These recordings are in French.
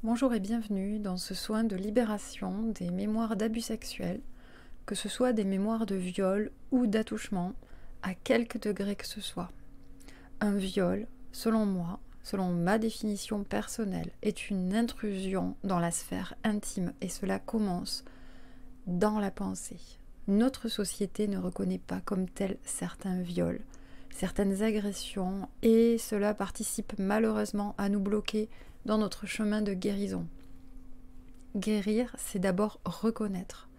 Bonjour et bienvenue dans ce soin de libération des mémoires d'abus sexuels, que ce soit des mémoires de viol ou d'attouchement, à quelque degré que ce soit. Un viol, selon moi, selon ma définition personnelle, est une intrusion dans la sphère intime et cela commence dans la pensée. Notre société ne reconnaît pas comme tel certains viols, certaines agressions et cela participe malheureusement à nous bloquer dans notre chemin de guérison. Guérir, c'est d'abord reconnaître.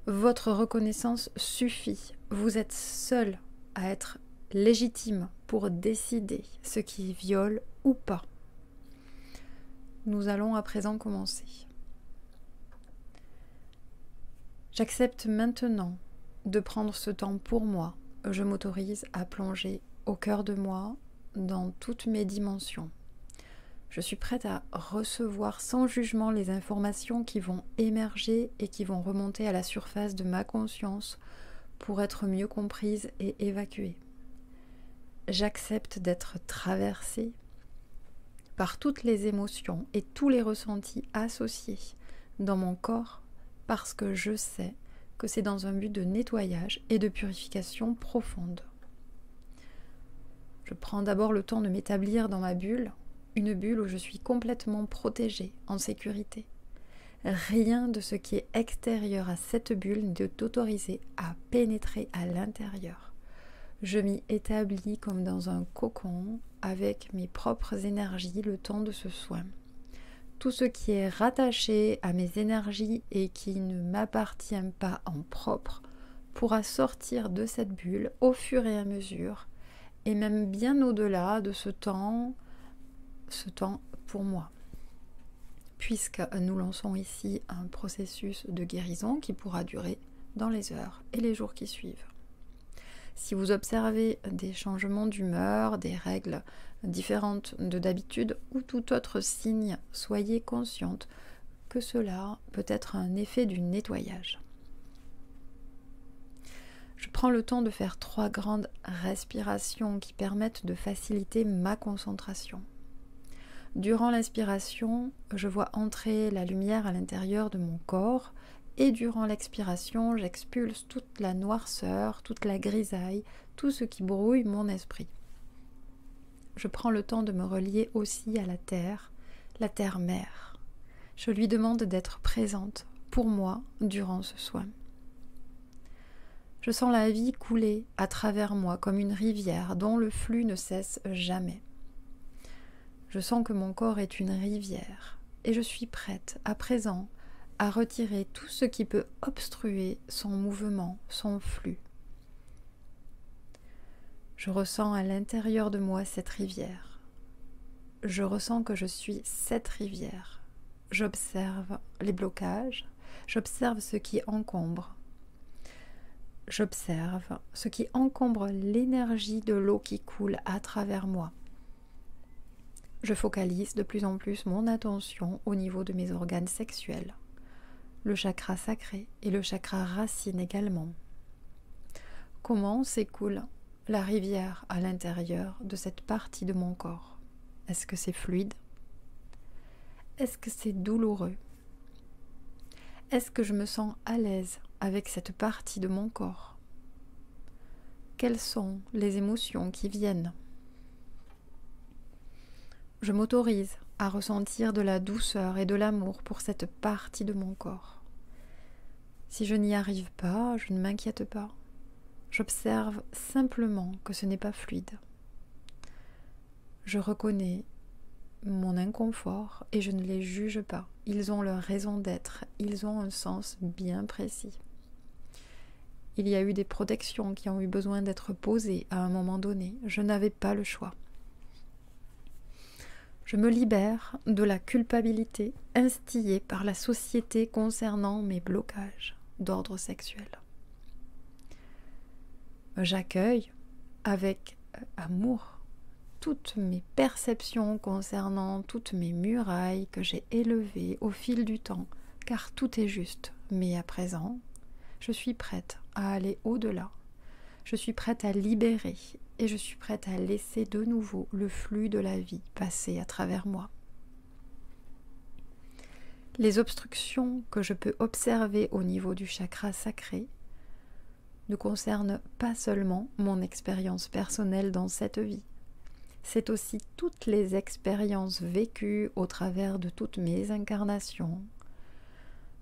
Votre reconnaissance suffit. Vous êtes seul à être légitime pour décider ce qui est viol ou pas. Nous allons à présent commencer. J'accepte maintenant de prendre ce temps pour moi. Je m'autorise à plonger au cœur de moi dans toutes mes dimensions. Je suis prête à recevoir sans jugement les informations qui vont émerger et qui vont remonter à la surface de ma conscience pour être mieux comprises et évacuées. J'accepte d'être traversée par toutes les émotions et tous les ressentis associés dans mon corps parce que je sais que c'est dans un but de nettoyage et de purification profonde. Je prends d'abord le temps de m'établir dans ma bulle, une bulle où je suis complètement protégée, en sécurité. Rien de ce qui est extérieur à cette bulle n'est autorisé à pénétrer à l'intérieur. Je m'y établis comme dans un cocon, avec mes propres énergies, le temps de ce soin. Tout ce qui est rattaché à mes énergies et qui ne m'appartient pas en propre pourra sortir de cette bulle au fur et à mesure, et même bien au-delà de ce temps pour moi. Puisque nous lançons ici un processus de guérison qui pourra durer dans les heures et les jours qui suivent. Si vous observez des changements d'humeur, des règles différentes de d'habitude ou tout autre signe, soyez consciente que cela peut être un effet du nettoyage. Je prends le temps de faire 3 grandes respirations qui permettent de faciliter ma concentration. Durant l'inspiration, je vois entrer la lumière à l'intérieur de mon corps et durant l'expiration, j'expulse toute la noirceur, toute la grisaille, tout ce qui brouille mon esprit. Je prends le temps de me relier aussi à la terre-mère. Je lui demande d'être présente pour moi durant ce soin. Je sens la vie couler à travers moi comme une rivière dont le flux ne cesse jamais. Je sens que mon corps est une rivière et je suis prête à présent à retirer tout ce qui peut obstruer son mouvement, son flux. Je ressens à l'intérieur de moi cette rivière. Je ressens que je suis cette rivière. J'observe les blocages, j'observe ce qui encombre. J'observe ce qui encombre l'énergie de l'eau qui coule à travers moi. Je focalise de plus en plus mon attention au niveau de mes organes sexuels, le chakra sacré et le chakra racine également. Comment s'écoule la rivière à l'intérieur de cette partie de mon corps? Est-ce que c'est fluide? Est-ce que c'est douloureux? Est-ce que je me sens à l'aise avec cette partie de mon corps? Quelles sont les émotions qui viennent? Je m'autorise à ressentir de la douceur et de l'amour pour cette partie de mon corps. Si je n'y arrive pas, je ne m'inquiète pas. J'observe simplement que ce n'est pas fluide. Je reconnais mon inconfort et je ne les juge pas. Ils ont leur raison d'être, ils ont un sens bien précis. Il y a eu des protections qui ont eu besoin d'être posées à un moment donné. Je n'avais pas le choix. Je me libère de la culpabilité instillée par la société concernant mes blocages d'ordre sexuel. J'accueille avec amour toutes mes perceptions concernant toutes mes murailles que j'ai élevées au fil du temps, car tout est juste. Mais à présent, je suis prête à aller au-delà. Je suis prête à libérer et je suis prête à laisser de nouveau le flux de la vie passer à travers moi. Les obstructions que je peux observer au niveau du chakra sacré ne concernent pas seulement mon expérience personnelle dans cette vie. C'est aussi toutes les expériences vécues au travers de toutes mes incarnations.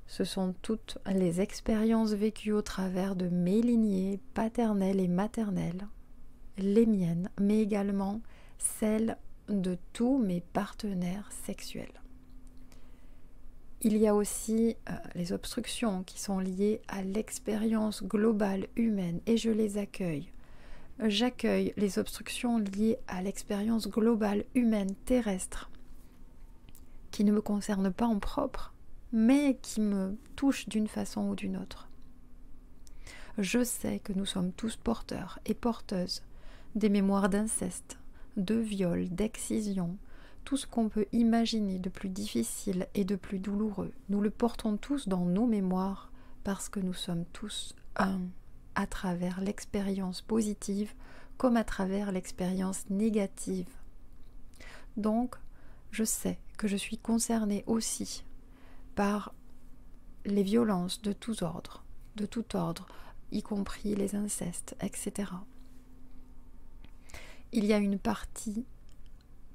Ce sont toutes les expériences vécues au travers de mes lignées paternelles et maternelles, les miennes, mais également celles de tous mes partenaires sexuels. Il y a aussi les obstructions qui sont liées à l'expérience globale humaine et je les accueille. J'accueille les obstructions liées à l'expérience globale humaine terrestre qui ne me concernent pas en propre, mais qui me touchent d'une façon ou d'une autre. Je sais que nous sommes tous porteurs et porteuses des mémoires d'inceste, de viol, d'excision, tout ce qu'on peut imaginer de plus difficile et de plus douloureux. Nous le portons tous dans nos mémoires parce que nous sommes tous un à travers l'expérience positive comme à travers l'expérience négative. Donc, je sais que je suis concernée aussi par les violences de tout ordre, y compris les incestes, etc. Il y a une partie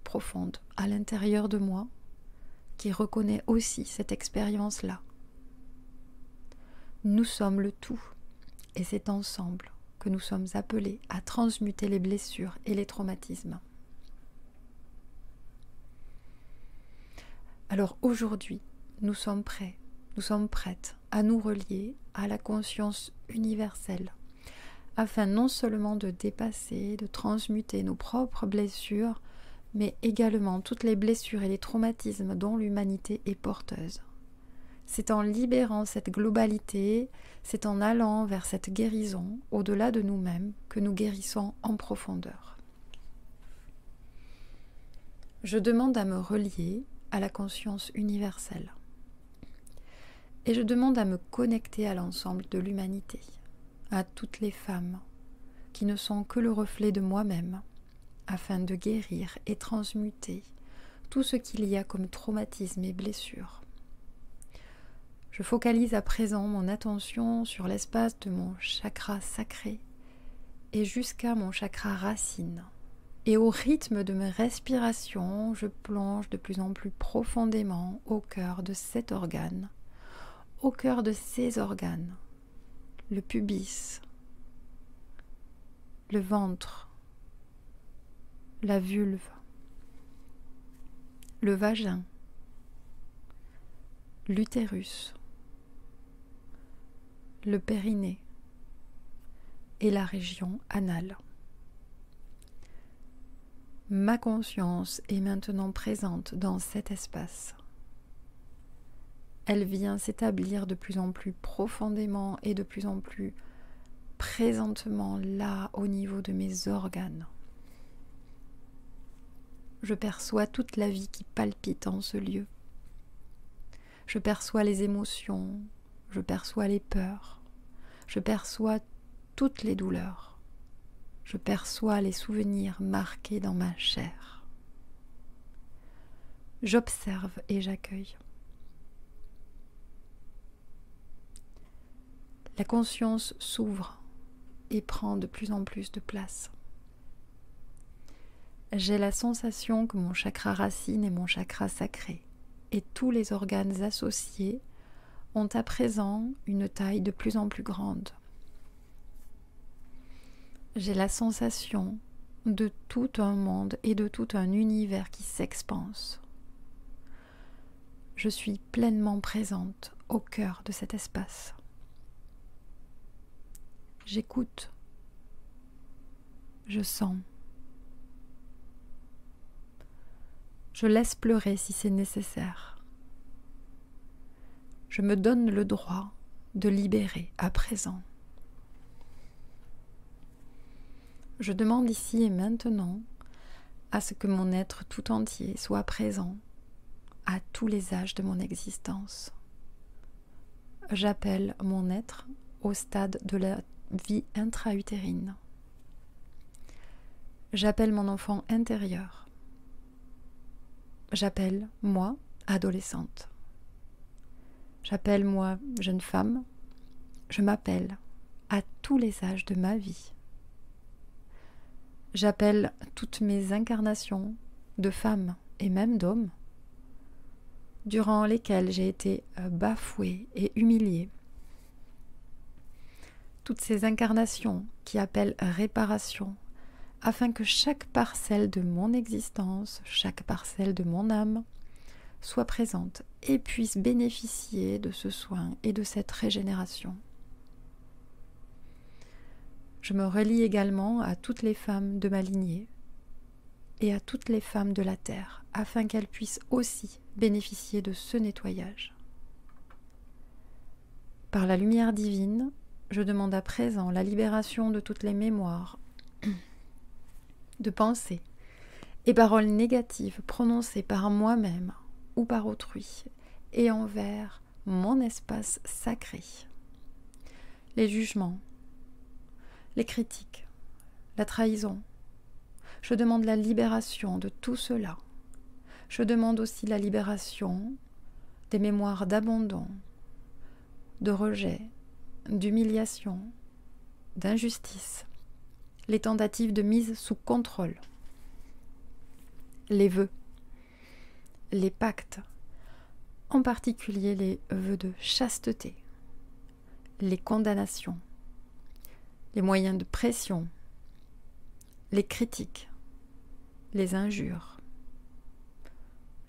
profonde à l'intérieur de moi qui reconnaît aussi cette expérience-là. Nous sommes le tout et c'est ensemble que nous sommes appelés à transmuter les blessures et les traumatismes. Alors aujourd'hui, nous sommes prêts, nous sommes prêtes à nous relier à la conscience universelle afin non seulement de dépasser, de transmuter nos propres blessures, mais également toutes les blessures et les traumatismes dont l'humanité est porteuse. C'est en libérant cette globalité, c'est en allant vers cette guérison au-delà de nous-mêmes que nous guérissons en profondeur. Je demande à me relier à la conscience universelle et je demande à me connecter à l'ensemble de l'humanité, à toutes les femmes qui ne sont que le reflet de moi-même, afin de guérir et transmuter tout ce qu'il y a comme traumatisme et blessure. Je focalise à présent mon attention sur l'espace de mon chakra sacré et jusqu'à mon chakra racine. Et au rythme de mes respirations, je plonge de plus en plus profondément au cœur de cet organe, au cœur de ces organes, le pubis, le ventre, la vulve, le vagin, l'utérus, le périnée et la région anale. Ma conscience est maintenant présente dans cet espace. Elle vient s'établir de plus en plus profondément et de plus en plus présentement là au niveau de mes organes. Je perçois toute la vie qui palpite en ce lieu. Je perçois les émotions, je perçois les peurs, je perçois toutes les douleurs, je perçois les souvenirs marqués dans ma chair. J'observe et j'accueille. La conscience s'ouvre et prend de plus en plus de place. J'ai la sensation que mon chakra racine et mon chakra sacré et tous les organes associés ont à présent une taille de plus en plus grande. J'ai la sensation de tout un monde et de tout un univers qui s'expanse. Je suis pleinement présente au cœur de cet espace. J'écoute, je sens. Je laisse pleurer si c'est nécessaire. Je me donne le droit de libérer à présent. Je demande ici et maintenant à ce que mon être tout entier soit présent à tous les âges de mon existence. J'appelle mon être au stade de la vie intra-utérine. J'appelle mon enfant intérieur. J'appelle moi, adolescente. J'appelle moi jeune femme, je m'appelle à tous les âges de ma vie. J'appelle toutes mes incarnations de femmes et même d'hommes, durant lesquelles j'ai été bafouée et humiliée. Toutes ces incarnations qui appellent réparation, afin que chaque parcelle de mon existence, chaque parcelle de mon âme, soit présente et puisse bénéficier de ce soin et de cette régénération. Je me relie également à toutes les femmes de ma lignée et à toutes les femmes de la terre, afin qu'elles puissent aussi bénéficier de ce nettoyage. Par la lumière divine, je demande à présent la libération de toutes les mémoires, de pensées et paroles négatives prononcées par moi-même ou par autrui et envers mon espace sacré. Les jugements, les critiques, la trahison. Je demande la libération de tout cela. Je demande aussi la libération des mémoires d'abandon, de rejet, d'humiliation, d'injustice, les tentatives de mise sous contrôle, les vœux, les pactes, en particulier les vœux de chasteté, les condamnations, les moyens de pression, les critiques, les injures,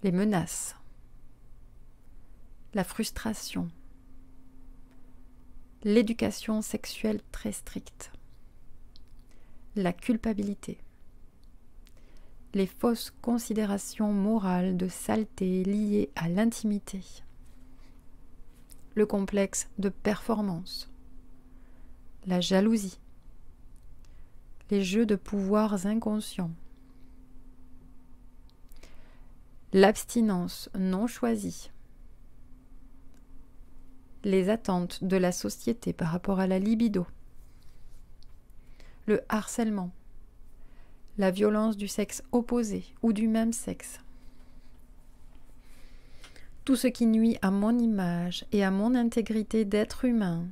les menaces, la frustration, l'éducation sexuelle très stricte, la culpabilité, les fausses considérations morales de saleté liées à l'intimité, le complexe de performance, la jalousie, les jeux de pouvoirs inconscients, l'abstinence non choisie, les attentes de la société par rapport à la libido, le harcèlement, la violence du sexe opposé ou du même sexe, tout ce qui nuit à mon image et à mon intégrité d'être humain,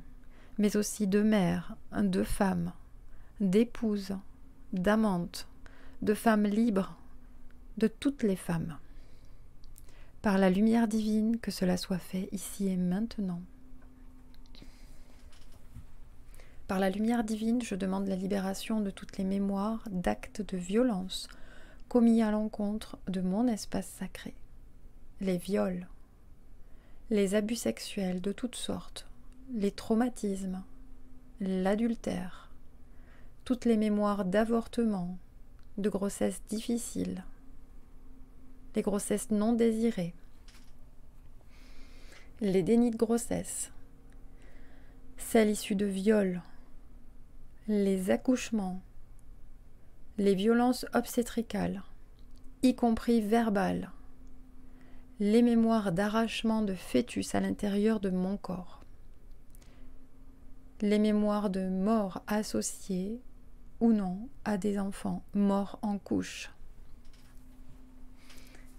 mais aussi de mère, de femme, d'épouse, d'amante, de femme libre, de toutes les femmes. Par la lumière divine, que cela soit fait ici et maintenant. Par la lumière divine, je demande la libération de toutes les mémoires d'actes de violence commis à l'encontre de mon espace sacré. Les viols, les abus sexuels de toutes sortes, les traumatismes, l'adultère, toutes les mémoires d'avortement, de grossesse difficile, les grossesses non désirées, les dénis de grossesse, celles issues de viols, les accouchements, les violences obstétricales, y compris verbales, les mémoires d'arrachement de fœtus à l'intérieur de mon corps, les mémoires de mort associées ou non à des enfants morts en couche,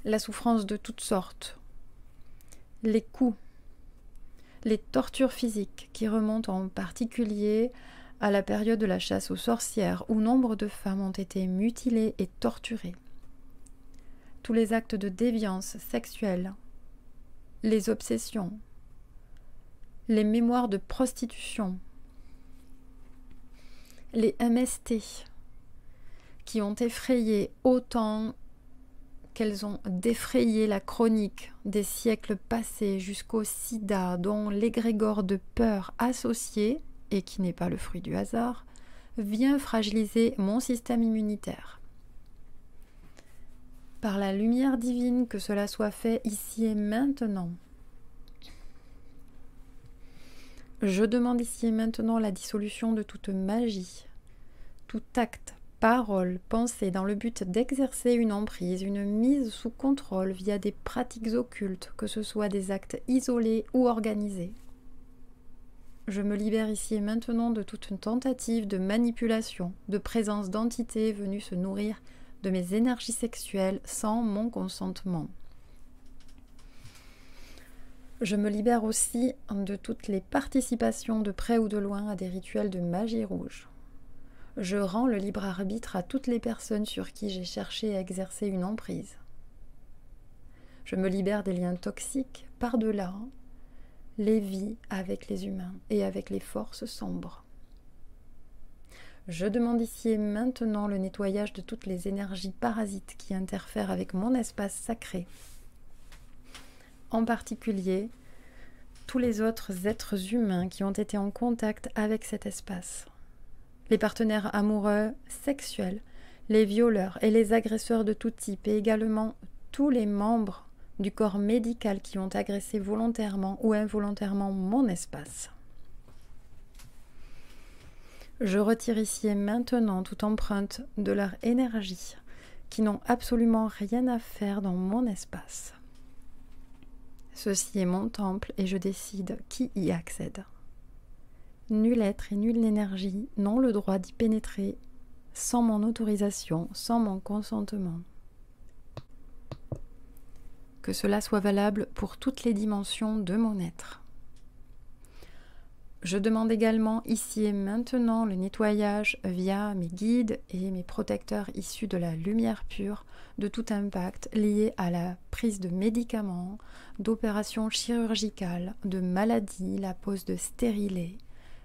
la souffrance de toutes sortes, les coups, les tortures physiques qui remontent en particulier à la période de la chasse aux sorcières où nombre de femmes ont été mutilées et torturées, tous les actes de déviance sexuelle, les obsessions, les mémoires de prostitution, les MST qui ont effrayé autant qu'elles ont défrayé la chronique des siècles passés jusqu'au sida dont l'égrégore de peur associé, et qui n'est pas le fruit du hasard, vient fragiliser mon système immunitaire. Par la lumière divine, que cela soit fait ici et maintenant. Je demande ici et maintenant la dissolution de toute magie, tout acte, parole, pensée dans le but d'exercer une emprise, une mise sous contrôle via des pratiques occultes, que ce soit des actes isolés ou organisés. Je me libère ici et maintenant de toute une tentative de manipulation, de présence d'entités venues se nourrir de mes énergies sexuelles sans mon consentement. Je me libère aussi de toutes les participations de près ou de loin à des rituels de magie rouge. Je rends le libre arbitre à toutes les personnes sur qui j'ai cherché à exercer une emprise. Je me libère des liens toxiques par-delà les vies avec les humains et avec les forces sombres. Je demande ici et maintenant le nettoyage de toutes les énergies parasites qui interfèrent avec mon espace sacré. En particulier, tous les autres êtres humains qui ont été en contact avec cet espace. Les partenaires amoureux, sexuels, les violeurs et les agresseurs de tout type, et également tous les membres du corps médical qui ont agressé volontairement ou involontairement mon espace. Je retire ici et maintenant toute empreinte de leur énergie qui n'ont absolument rien à faire dans mon espace. Ceci est mon temple et je décide qui y accède. Nul être et nulle énergie n'ont le droit d'y pénétrer sans mon autorisation, sans mon consentement. Que cela soit valable pour toutes les dimensions de mon être. Je demande également ici et maintenant le nettoyage via mes guides et mes protecteurs issus de la lumière pure de tout impact lié à la prise de médicaments, d'opérations chirurgicales, de maladies, la pose de stérilés,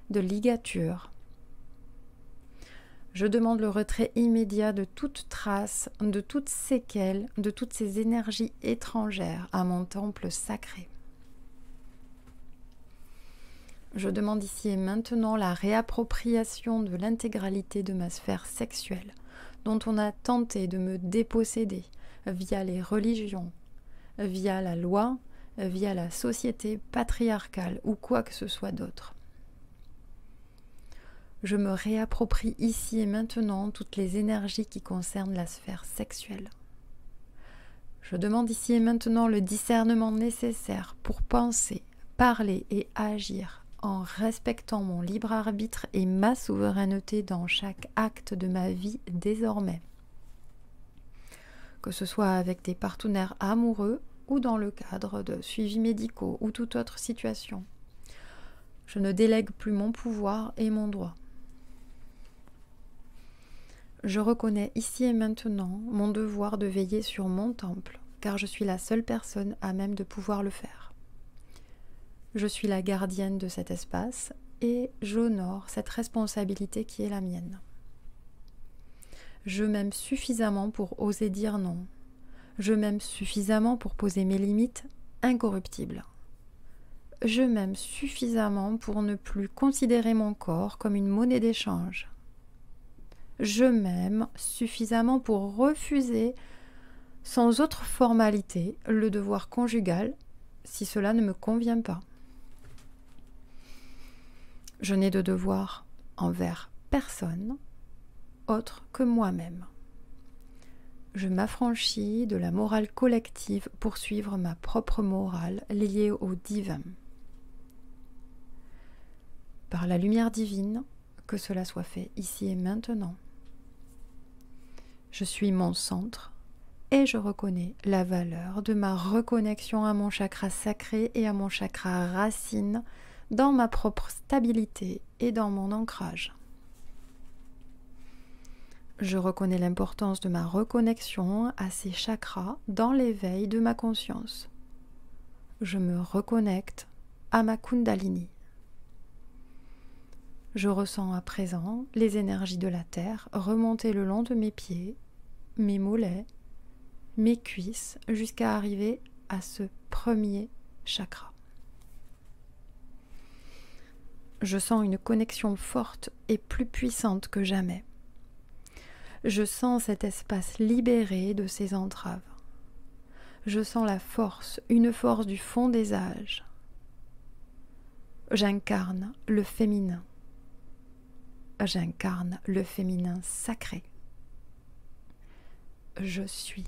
de ligatures. Je demande le retrait immédiat de toute trace, de toute séquelle, de toutes ces énergies étrangères à mon temple sacré. Je demande ici et maintenant la réappropriation de l'intégralité de ma sphère sexuelle, dont on a tenté de me déposséder via les religions, via la loi, via la société patriarcale ou quoi que ce soit d'autre. Je me réapproprie ici et maintenant toutes les énergies qui concernent la sphère sexuelle. Je demande ici et maintenant le discernement nécessaire pour penser, parler et agir en respectant mon libre arbitre et ma souveraineté dans chaque acte de ma vie désormais. Que ce soit avec des partenaires amoureux ou dans le cadre de suivis médicaux ou toute autre situation. Je ne délègue plus mon pouvoir et mon droit. Je reconnais ici et maintenant mon devoir de veiller sur mon temple, car je suis la seule personne à même de pouvoir le faire. Je suis la gardienne de cet espace et j'honore cette responsabilité qui est la mienne. Je m'aime suffisamment pour oser dire non. Je m'aime suffisamment pour poser mes limites incorruptibles. Je m'aime suffisamment pour ne plus considérer mon corps comme une monnaie d'échange. Je m'aime suffisamment pour refuser sans autre formalité le devoir conjugal si cela ne me convient pas. Je n'ai de devoir envers personne autre que moi-même. Je m'affranchis de la morale collective pour suivre ma propre morale liée au divin. Par la lumière divine, que cela soit fait ici et maintenant. Je suis mon centre et je reconnais la valeur de ma reconnexion à mon chakra sacré et à mon chakra racine dans ma propre stabilité et dans mon ancrage. Je reconnais l'importance de ma reconnexion à ces chakras dans l'éveil de ma conscience. Je me reconnecte à ma Kundalini. Je ressens à présent les énergies de la terre remonter le long de mes pieds, mes mollets, mes cuisses, jusqu'à arriver à ce premier chakra. Je sens une connexion forte et plus puissante que jamais. Je sens cet espace libéré de ses entraves. Je sens la force, une force du fond des âges. J'incarne le féminin. J'incarne le féminin sacré. Je suis